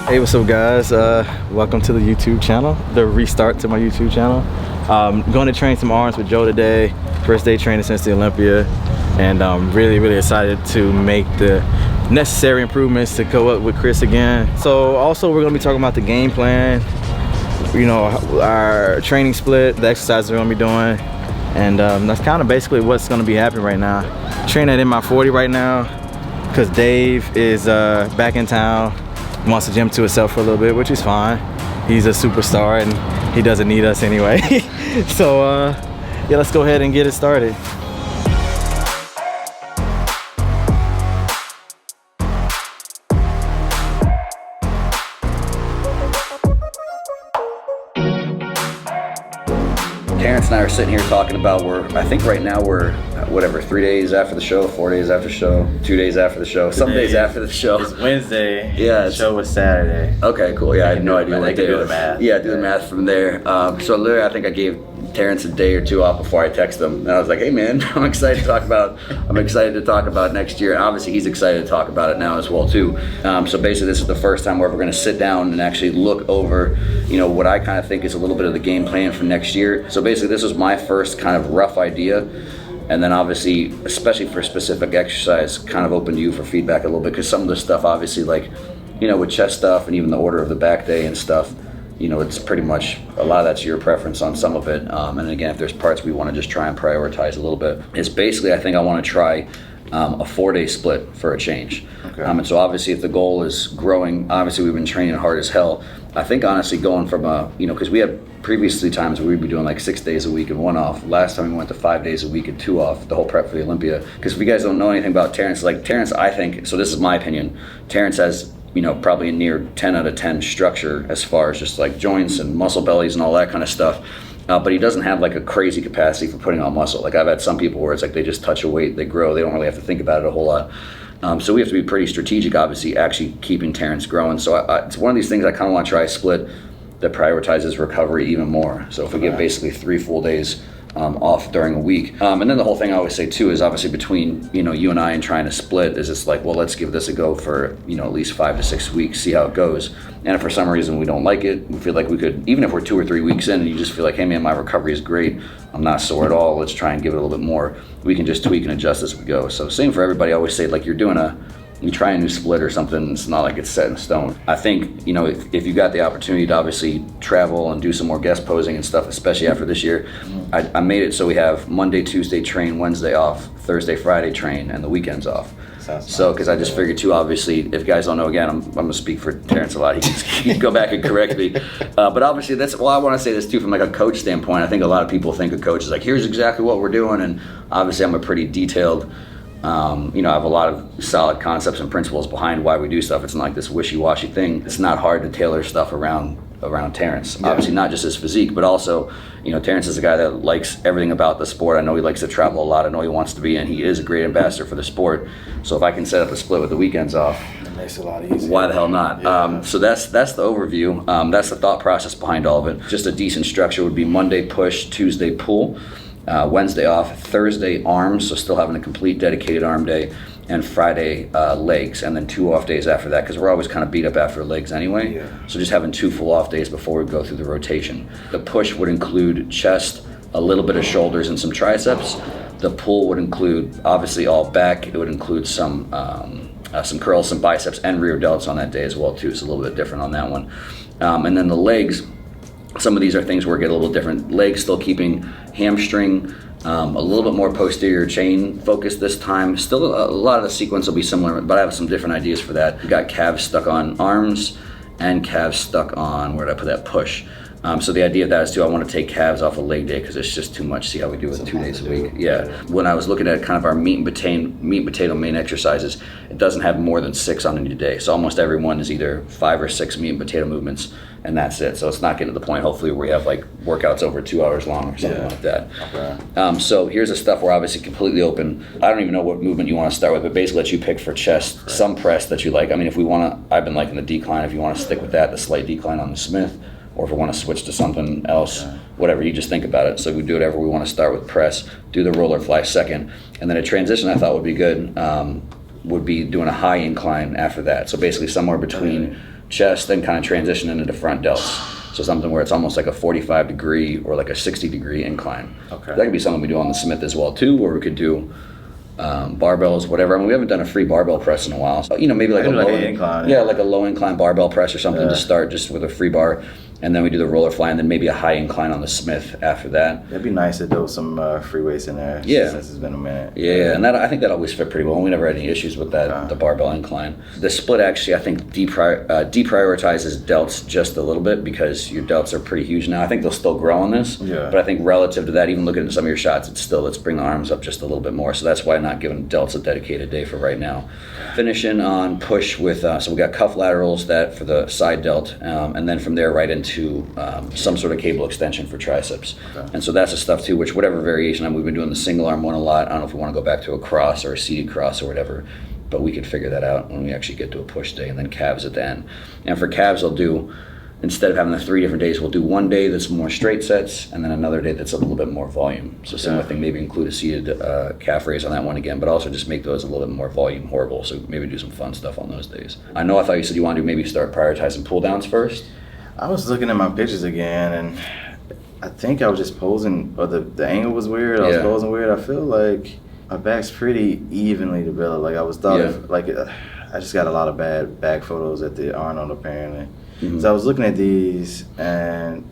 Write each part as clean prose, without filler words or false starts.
Hey, what's up, guys? Welcome to the YouTube channel, the restart to my YouTube channel. Going to train some arms with Joe today. First day training since the Olympia, and I'm really excited to make the necessary improvements to go up with Chris again. So also we're going to be talking about the game plan, you know, our training split, the exercises we're going to be doing, and that's kind of basically what's going to be happening right now. Training at MI40 right now because Dave is back in town. Wants the gym to himself for a little bit, which is fine. He's a superstar and he doesn't need us anyway. So yeah, let's go ahead and get it started. Terrence and I are sitting here talking about I think right now we're, whatever, 3 days after the show, 4 days after the show, 2 days after the show, some days after the show. It's Wednesday. Yeah. The show was Saturday. Okay, cool. Yeah, I had no idea what day it was. Do the math. Yeah, do the math from there. So literally, I think I gave Terrence a day or two off before I texted him, and I was like, "Hey, man, I'm excited to talk about next year." And obviously, he's excited to talk about it now as well too. So basically, this is the first time where we're going to sit down and actually look over, you know, what I kind of think is a little bit of the game plan for next year. So basically, this was my first kind of rough idea. And then obviously, especially for specific exercise, kind of open to you for feedback a little bit, because some of the stuff, obviously, like, you know, with chest stuff and even the order of the back day and stuff, you know, it's pretty much, a lot of that's your preference on some of it. And again, if there's parts we want to just try and prioritize a little bit, it's basically, I think I want to try a 4-day split for a change. Okay. And so obviously, if the goal is growing, obviously we've been training hard as hell. I think honestly going from you know, because we had previously times where we'd be doing like 6 days a week and 1 off. Last time we went to 5 days a week and 2 off, the whole prep for the Olympia. Because if you guys don't know anything about Terrence, like Terrence, I think, so this is my opinion, Terrence has, you know, probably a near 10 out of 10 structure as far as just like joints and muscle bellies and all that kind of stuff. But he doesn't have like a crazy capacity for putting on muscle. Like I've had some people where it's like they just touch a weight, they grow, they don't really have to think about it a whole lot. So we have to be pretty strategic, obviously, actually keeping Terrence growing. So it's one of these things I kind of want to try a split that prioritizes recovery even more. So if we give basically 3 full days off during a week. And then the whole thing I always say too is obviously between, you know, you and I and trying to split is it's like, well, let's give this a go for, you know, at least 5 to 6 weeks, see how it goes. And if for some reason we don't like it, we feel like we could, even if we're 2 or 3 weeks in and you just feel like, hey man, my recovery is great, I'm not sore at all, let's try and give it a little bit more, we can just tweak and adjust as we go. So same for everybody. I always say, like, you try a new split or something, it's not like it's set in stone. I think, you know, if you got the opportunity to obviously travel and do some more guest posing and stuff, especially after this year, I made it so we have Monday, Tuesday train, Wednesday off, Thursday, Friday train, and the weekends off. So, because I just figured too, obviously, if you guys don't know, again, I'm going to speak for Terrence a lot. He can go back and correct me. But obviously, I want to say this too from like a coach standpoint. I think a lot of people think a coach is like, here's exactly what we're doing. And obviously, I'm a pretty detailed, you know, I have a lot of solid concepts and principles behind why we do stuff. It's not like this wishy-washy thing. It's not hard to tailor stuff around Terrence. Yeah. Obviously, not just his physique, but also, you know, Terrence is a guy that likes everything about the sport. I know he likes to travel a lot. I know he wants to be, and he is a great ambassador for the sport. So if I can set up a split with the weekends off, it makes it a lot easier. Why the hell not? Yeah. So that's the overview. That's the thought process behind all of it. Just a decent structure would be Monday push, Tuesday pull, Wednesday off, Thursday arms, so still having a complete dedicated arm day, and Friday legs, and then 2 off days after that, because we're always kind of beat up after legs anyway. Yeah. So just having 2 full off days before we go through the rotation. The push would include chest, a little bit of shoulders, and some triceps. The pull would include obviously all back. It would include some curls, some biceps, and rear delts on that day as well too. It's a little bit different on that one. And then the legs, some of these are things where we get a little different. Legs still keeping hamstring, a little bit more posterior chain focused this time. Still a lot of the sequence will be similar, but I have some different ideas for that. We got calves stuck on arms and calves stuck on, where did I put that, push. So the idea of that is too, I want to take calves off a leg day because it's just too much. See how we do it 2 days a week. Yeah. When I was looking at kind of our meat and potato main exercises, it doesn't have more than 6 on any day. So almost every one is either 5 or 6 meat and potato movements, and that's it. So it's not getting to the point, hopefully, where we have like workouts over 2 hours long or something like that. Okay. So here's the stuff we're obviously completely open. I don't even know what movement you want to start with, but basically let you pick for chest, right, some press that you like. I mean, if we want to, I've been liking the decline. If you want to stick with that, the slight decline on the Smith, or if we want to switch to something else, whatever, you just think about it. So we do whatever we want to start with press, do the roller fly second, and then a transition I thought would be good would be doing a high incline after that. So basically somewhere between chest, then kind of transition into the front delts. So something where it's almost like a 45 degree or like a 60 degree incline. Okay. That could be something we do on the Smith as well too, or we could do barbells, whatever. I mean, we haven't done a free barbell press in a while. So, maybe like a low incline. Yeah, like a low incline barbell press or something to start just with a free bar. And then we do the roller fly, and then maybe a high incline on the Smith after that. It'd be nice to do some free weights in there. Yeah. Since it's been a minute. Yeah, and I think that always fit pretty well. We never had any issues with that, the barbell incline. The split actually, I think, deprioritizes delts just a little bit because your delts are pretty huge now. I think they'll still grow on this. Yeah. But I think relative to that, even looking at some of your shots, it's still, let's bring the arms up just a little bit more. So that's why I'm not giving delts a dedicated day for right now. Finishing on push with, so we got cuff laterals that for the side delt, and then from there right into some sort of cable extension for triceps. Okay. And so that's the stuff too, which whatever variation, we've been doing the single arm one a lot. I don't know if we want to go back to a cross or a seated cross or whatever, but we could figure that out when we actually get to a push day, and then calves at the end. And for calves, I'll do, instead of having the 3 different days, we'll do one day that's more straight sets and then another day that's a little bit more volume. So similar thing, maybe include a seated calf raise on that one again, but also just make those a little bit more volume horrible. So maybe do some fun stuff on those days. I thought you said you want to maybe start prioritizing pull downs first. I was looking at my pictures again, and I think I was just posing, or the angle was weird. I was posing weird. I feel like my back's pretty evenly developed. Like I was I just got a lot of bad back photos at the Arnold apparently. Mm-hmm. So I was looking at these, and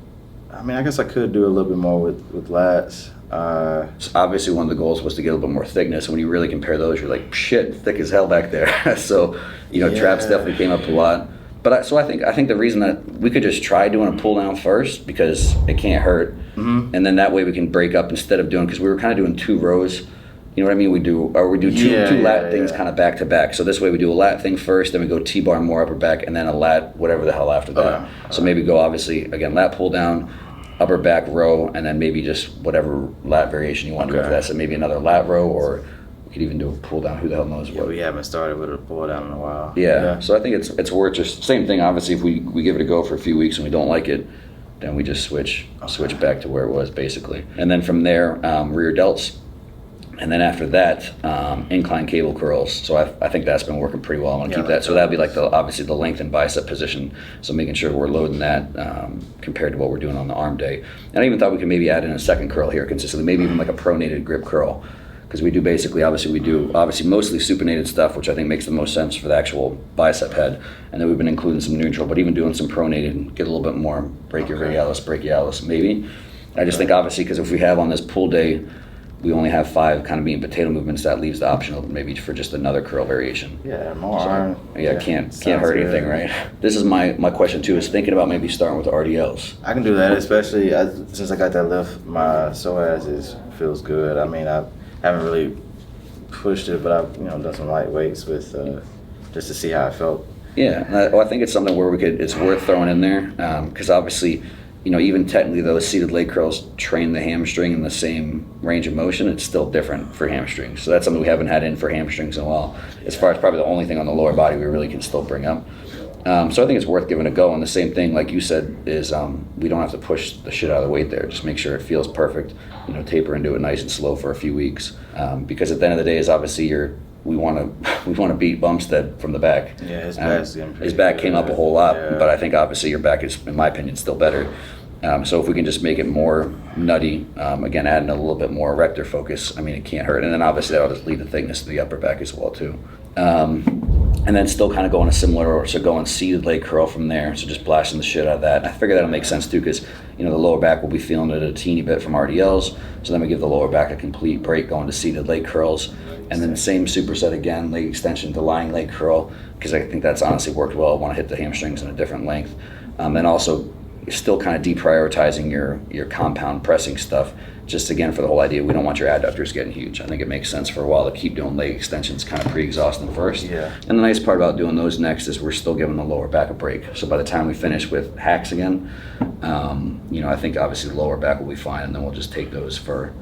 I mean, I guess I could do a little bit more with lats. So obviously one of the goals was to get a little bit more thickness, and when you really compare those, you're like, shit, thick as hell back there. So, traps definitely came up a lot. But I think the reason that we could just try doing a pull down first because it can't hurt, and then that way we can break up instead of doing, because we were kind of doing 2 rows. You know what I mean? We do two lat things kind of back to back. So this way we do a lat thing first, then we go T-bar more upper back, and then a lat whatever the hell after that. So maybe go obviously again lat pull down, upper back row, and then maybe just whatever lat variation you want to do after that. So maybe another lat row, or we could even do a pull down. Who the hell knows what? We haven't started with a pull down in a while. Yeah. So I think it's worth just same thing. Obviously, if we give it a go for a few weeks and we don't like it, then we just switch back to where it was basically. And then from there, rear delts. And then after that, incline cable curls. So I think that's been working pretty well. I want to keep that. So that'd be like obviously the lengthened bicep position. So making sure we're loading that compared to what we're doing on the arm day. And I even thought we could maybe add in a second curl here consistently, maybe even like a pronated grip curl. Because we do mostly supinated stuff, which I think makes the most sense for the actual bicep head. And then we've been including some neutral, but even doing some pronated, get a little bit more brachialis maybe. I just think obviously because if we have on this pull day, we only have 5 kind of meat and potato movements, that leaves the option open maybe for just another curl variation. Yeah, more arm. Can't hurt anything, right? This is my question too, is thinking about maybe starting with the RDLs. I can do that, especially since I got that lift, my psoas feels good. I mean, I haven't really pushed it, but I've done some light weights with just to see how I felt. Yeah, I think it's something where it's worth throwing in there, because obviously, even technically those seated leg curls train the hamstring in the same range of motion, it's still different for hamstrings. So that's something we haven't had in for hamstrings in a while. As far as probably the only thing on the lower body we really can still bring up. So I think it's worth giving a go. And the same thing, like you said, is we don't have to push the shit out of the weight there. Just make sure it feels perfect. Taper into it nice and slow for a few weeks. Because at the end of the day, is obviously we want to beat Bumstead from the back. Yeah, his back came up a whole lot, but I think obviously your back is, in my opinion, still better. So if we can just make it more nutty, again, adding a little bit more erector focus, I mean, it can't hurt. And then obviously that'll just lead to thickness to the upper back as well too. And then still kind of going a similar, so going seated leg curl from there. So just blasting the shit out of that. And I figure that'll make sense too, because the lower back will be feeling it a teeny bit from RDLs. So then we give the lower back a complete break going to seated leg curls. And then the same superset again, leg extension to lying leg curl, because I think that's honestly worked well. I want to hit the hamstrings in a different length. And also still kind of deprioritizing your compound pressing stuff, just again for the whole idea we don't want your adductors getting huge. I think it makes sense for a while to keep doing leg extensions kind of pre-exhausting first. Yeah. And the nice part about doing those next is we're still giving the lower back a break. So by the time we finish with hacks again, I think obviously the lower back will be fine, and then we'll just take those for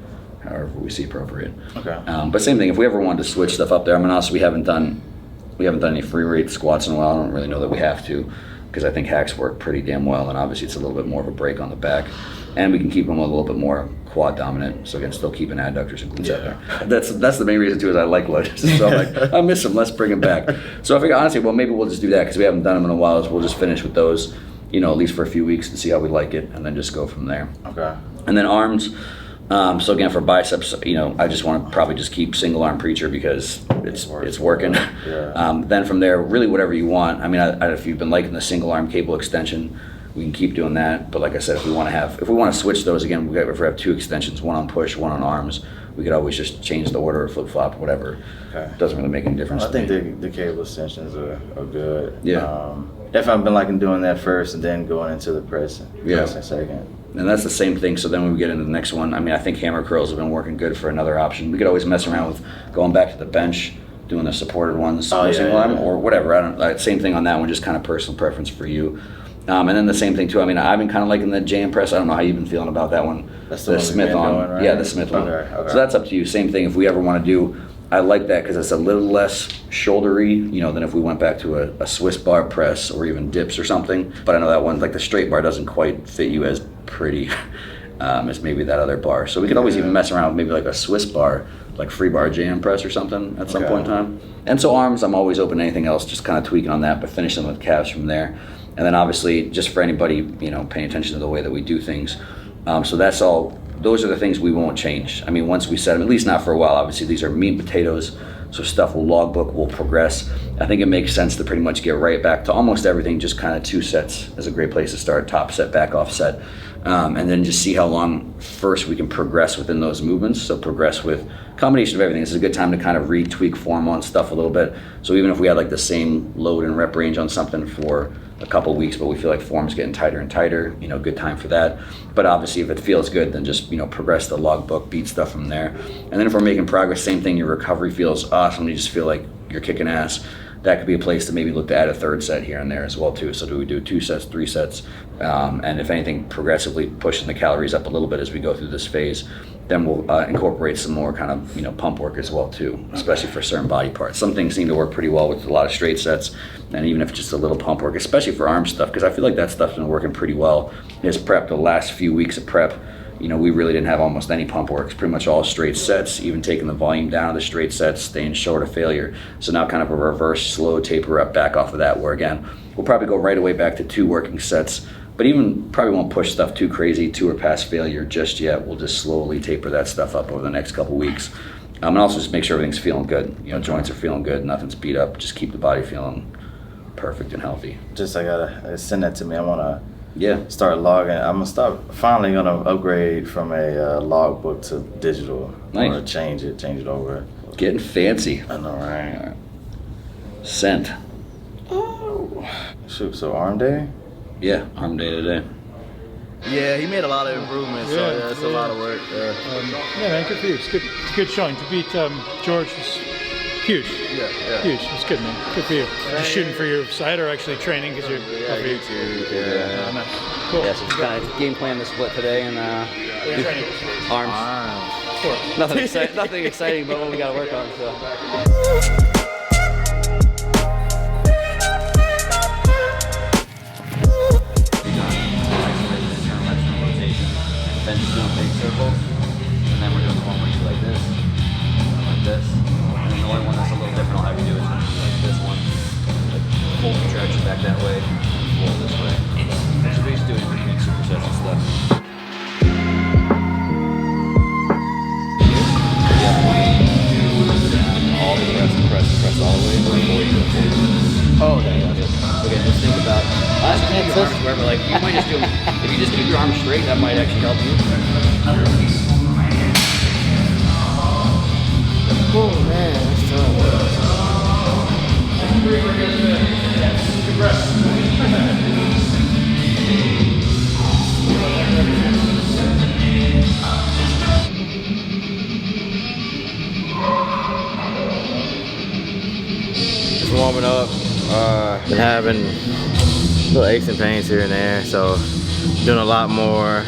however we see appropriate. Okay. But same thing, if we ever wanted to switch stuff up there, I mean, also we haven't done any free weight squats in a while. I don't really know that we have to, because I think hacks work pretty damn well, and obviously it's a little bit more of a break on the back, and we can keep them a little bit more quad dominant, so again, still keeping adductors and glutes out there. That's the main reason too, is I like lunges. So I'm like, I miss them, let's bring them back. So I figure, honestly, well, maybe we'll just do that, because we haven't done them in a while, so we'll just finish with those, you know, at least for a few weeks to see how we like it, and then just go from there. Okay. And then arms, so again, for biceps, you know, I just want to probably just keep single arm preacher, because it's working. Yeah. Then from there, really whatever you want. I mean, if you've been liking the single arm cable extension, we can keep doing that. But like I said, if we want to switch those again, if we have 2 extensions, one on push, one on arms, we could always just change the order or flip flop, whatever. Okay. Doesn't really make any difference. I think the cable extensions are good. Yeah. If I've been liking doing that first and then going into the press second. And that's the same thing. So then when we get into the next one, I mean, I think hammer curls have been working good for another option. We could always mess around with going back to the bench, doing the supported ones, or whatever. Same thing on that one, just kind of personal preference for you. And then the same thing too. I mean, I've been kind of liking the jam press. I don't know how you've been feeling about that one. That's the Smith on, doing, right? Yeah, the Smith one. Okay. So that's up to you. Same thing. If we ever want to do, I like that because it's a little less shouldery, you know, than if we went back to a Swiss bar press or even dips or something. But I know that one, like the straight bar, doesn't quite fit you as pretty as maybe that other bar. So we could always even mess around with maybe like a Swiss bar, like free bar jam press or something at some point in time. And so arms, I'm always open to anything else, just kind of tweaking on that, but finishing with calves from there. And then obviously, just for anybody, you know, paying attention to the way that we do things. So that's all, those are the things we won't change. I mean, once we set them, at least not for a while, obviously these are meat and potatoes, so stuff will logbook, will progress. I think it makes sense to pretty much get right back to almost everything, just kind of 2 sets is a great place to start, top set, back off set. And then just see how long first we can progress within those movements. So progress with combination of everything. This is a good time to kind of retweak form on stuff a little bit. So even if we had like the same load and rep range on something for a couple weeks, but we feel like form's getting tighter and tighter, you know, good time for that. But obviously if it feels good, then just, you know, progress the logbook, beat stuff from there. And then if we're making progress, same thing, your recovery feels awesome, you just feel like you're kicking ass. That could be a place to maybe look to add a 3rd set here and there as well too. So do we do 2 sets, 3 sets? And if anything, progressively pushing the calories up a little bit as we go through this phase, then we'll incorporate some more kind of, you know, pump work as well too, especially for certain body parts. Some things seem to work pretty well with a lot of straight sets, and even if it's just a little pump work, especially for arm stuff, because I feel like that stuff's been working pretty well. As prep, the last few weeks of prep, you know, we really didn't have almost any pump work. It's pretty much all straight sets, even taking the volume down of the straight sets, staying short of failure. So now kind of a reverse slow taper up back off of that, where again, we'll probably go right away back to 2 working sets, but even probably won't push stuff too crazy, 2 or past failure just yet. We'll just slowly taper that stuff up over the next couple weeks. And also just make sure everything's feeling good. You know, joints are feeling good, nothing's beat up. Just keep the body feeling perfect and healthy. Just I gotta send that to me. I wanna start logging. I'm finally gonna upgrade from a logbook to digital. Nice. I'm gonna change it over. Getting fancy. I know, right? Scent. Oh. Shoot, so arm day? Yeah, arm day today. Yeah, he made a lot of improvements, so yeah, it's a lot of work. Yeah, man, good for you. It's good. It's a good showing. To beat George was huge. Yeah. Huge. It's good, man. Good for you. Just shooting for your side or actually training because you're. Yeah. Nice. Cool. Yeah, so just kind of game plan the split today and Training. arms. Cool. Nothing exciting, but what we got to work on. So. Then just doing big circles, and then we're doing one where you like this, like this, and then the only one that's a little different I'll have you do is like this one, like full contraction back that way, full this way. So we just do it in between supersets and stuff. All the rest, press all the way before you go forward. Oh, okay. So again, just think about, just keep your arms wherever, like you might just do, if you just keep your arms straight, that might actually help you. Oh man, that's Just warming up. Been having little aches and pains here and there, so doing a lot more.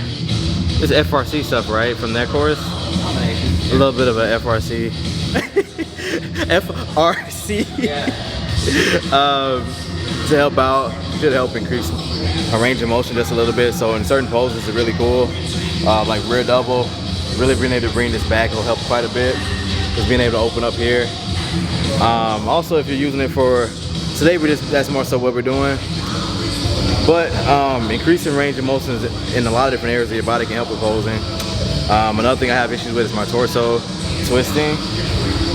It's FRC stuff, right? From that course? A little bit of a FRC. FRC. Yeah. To help out. should help increase my range of motion just a little bit. So in certain poses, it's really cool. Like rear double, really being able to bring this back will help quite a bit. Just being able to open up here. Also, if you're using it for today, that's more so what we're doing. But increasing range of motion in a lot of different areas of your body can help with posing. Another thing I have issues with is my torso twisting.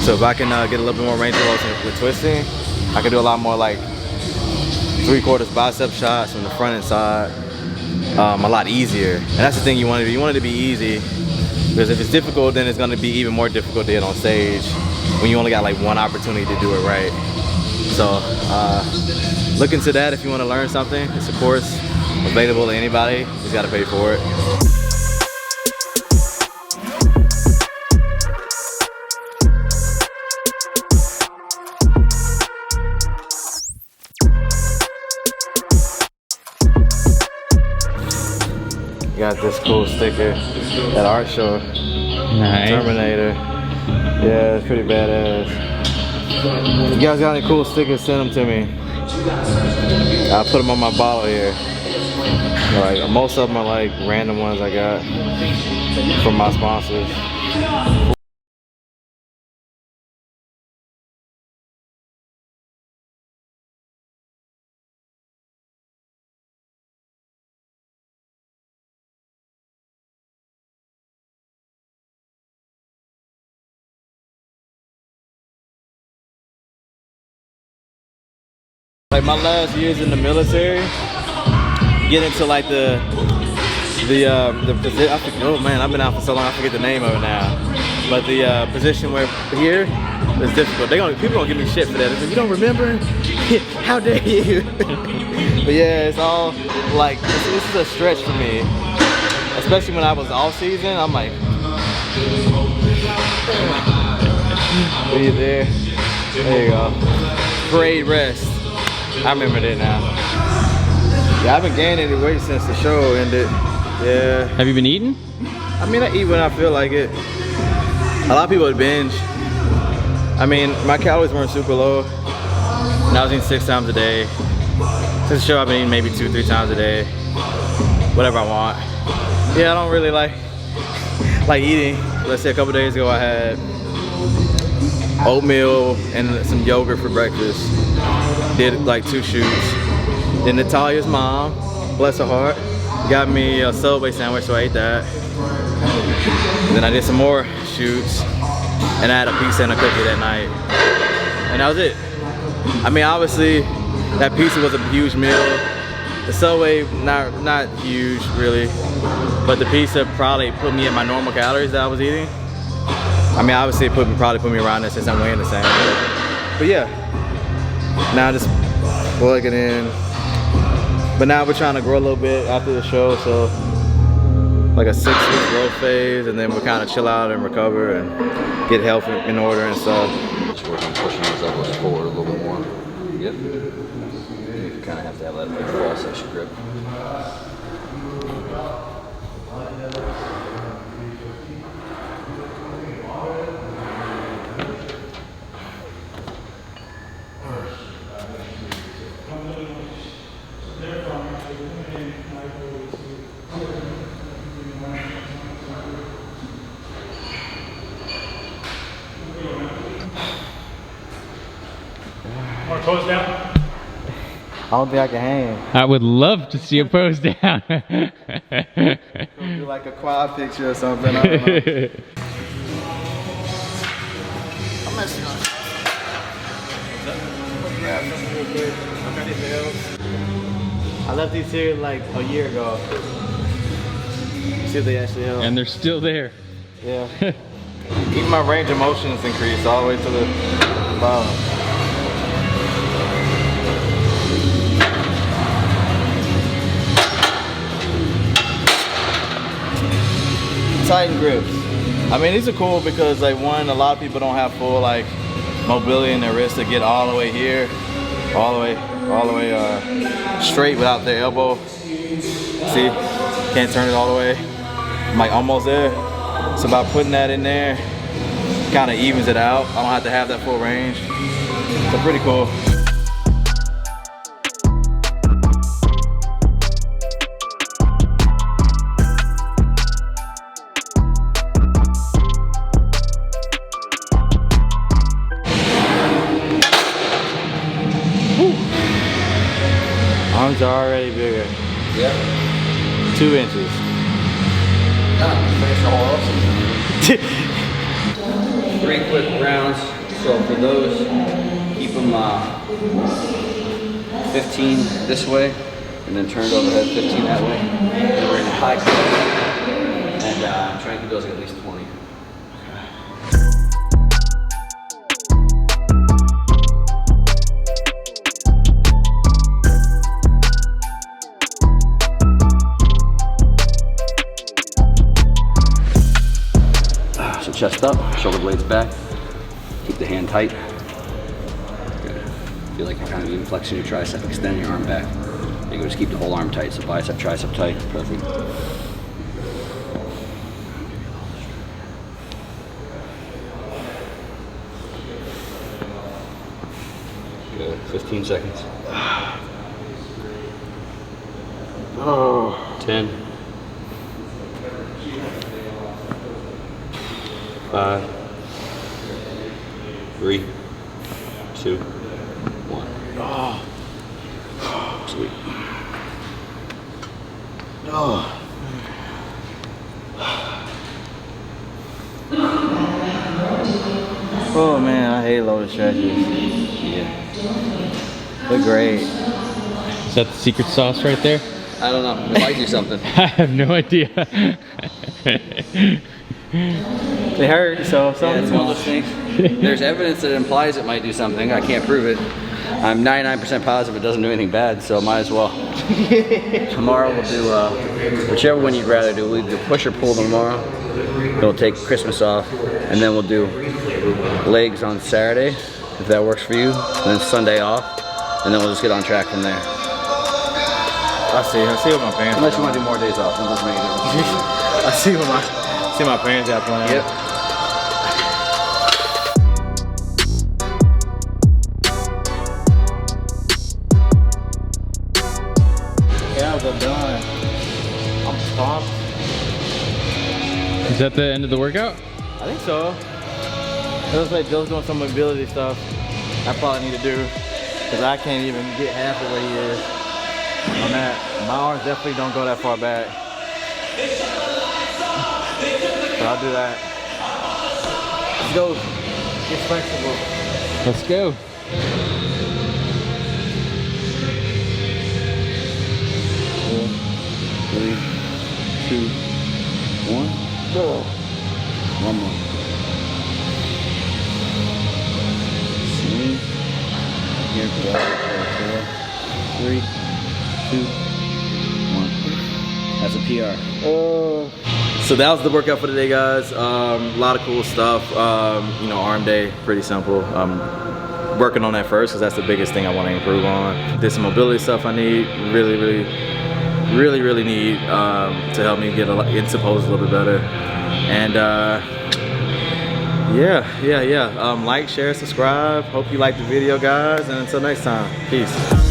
So if I can get a little bit more range of motion with twisting, I can do a lot more like 3/4 bicep shots from the front and side, a lot easier. And that's the thing you want to do. You want it to be easy, because if it's difficult, then it's going to be even more difficult to hit on stage when you only got like one opportunity to do it right. So look into that if you want to learn something. It's of course available to anybody. You just got to pay for it. Got this cool sticker at art show. Nice. Terminator. Yeah, it's pretty badass. If you guys got any cool stickers, send them to me. I'll put them on my bottle here. Like most of them are like random ones I got from my sponsors. Like my last years in the military, get into like the I forget, oh man, I've been out for so long I forget the name of it now. But the position where here is difficult. People gonna give me shit for that. If you don't remember, how dare you? But yeah, it's all like this is a stretch for me, especially when I was off season. I'm like, are you there? There you go. Parade rest. I remember that now. Yeah, I haven't gained any weight since the show ended. Yeah. Have you been eating? I mean, I eat when I feel like it. A lot of people would binge. I mean, my calories weren't super low. And I was eating 6 times a day. Since the show, I've been eating maybe 2-3 times a day. Whatever I want. Yeah, I don't really like eating. Let's say a couple days ago, I had oatmeal and some yogurt for breakfast. Did like 2 shoots. Then Natalia's mom, bless her heart, got me a Subway sandwich, so I ate that. And then I did some more shoots, and I had a pizza and a cookie that night. And that was it. I mean, obviously, that pizza was a huge meal. The Subway, not huge really, but the pizza probably put me at my normal calories that I was eating. I mean, obviously, it probably put me around there since I'm weighing the same. But yeah, now just plug it in. But now we're trying to grow a little bit after the show, so like a 6-week growth phase, and then we'll kind of chill out and recover and get health in order and stuff. Just work on pushing those elbows forward a little bit more. Yep. You kind of have to have that big fall section grip. Pose down. I don't think I can hang. I would love to see a pose down. Do like a quad picture or something. I don't know. I'm messing on. Grab something real quick. I left these here like a year ago. See if they actually help. And they're still there. Yeah. Even my range of motion has increased all the way to the bottom. Tighten grips. I mean, these are cool because like one, a lot of people don't have full like mobility in their wrist to get all the way here, all the way straight without their elbow. See, can't turn it all the way. I'm like almost there. So by putting that in there, kind of evens it out. I don't have to have that full range. So pretty cool. already bigger. Yep. 2 inches. Finish the whole off-season. 3 quick rounds. So for those, keep them 15 this way, and then turned overhead 15 that way. And we're in high close, and try and keep those at least 20. So chest up, shoulder blades back. Keep the hand tight. Good. Feel like you're kind of even flexing your tricep, extend your arm back. You go, just keep the whole arm tight. So bicep, tricep tight, perfect. Good, 15 seconds. 10. 5, 3, 2, 1. Oh, sweet. Oh. Oh man, I hate loaded stretches. Yeah. They're great. Is that the secret sauce right there? I don't know. It might do something. I have no idea. They hurt, so Yeah, something's it's one of those things. There's evidence that implies it might do something. I can't prove it. I'm 99% positive it doesn't do anything bad, so might as well. Tomorrow we'll do whichever one you'd rather do. We'll do push or pull tomorrow. Then we'll take Christmas off, and then we'll do legs on Saturday, if that works for you. And then Sunday off, and then we'll just get on track from there. I see what my parents Unless you want to do more days off, then it doesn't make a difference. I see my parents got planned. Yep. Yeah, I'm done. I'm pumped. Is that the end of the workout? I think so. It looks like Joe's doing some mobility stuff I probably need to do, because I can't even get half the way he is on that. My arms definitely don't go that far back. So I'll do that. Let's go. Get flexible. Let's go. 3, 2, 1. Go. One more. Swing. Here, 4, 3, 2, 1. That's a PR. So that was the workout for today, guys. A lot of cool stuff. You know, arm day, pretty simple. Working on that first, because that's the biggest thing I want to improve on. Did some mobility stuff I need, really need to help me get into pose a little bit better. And yeah. Like, share, subscribe. Hope you liked the video, guys. And until next time, peace.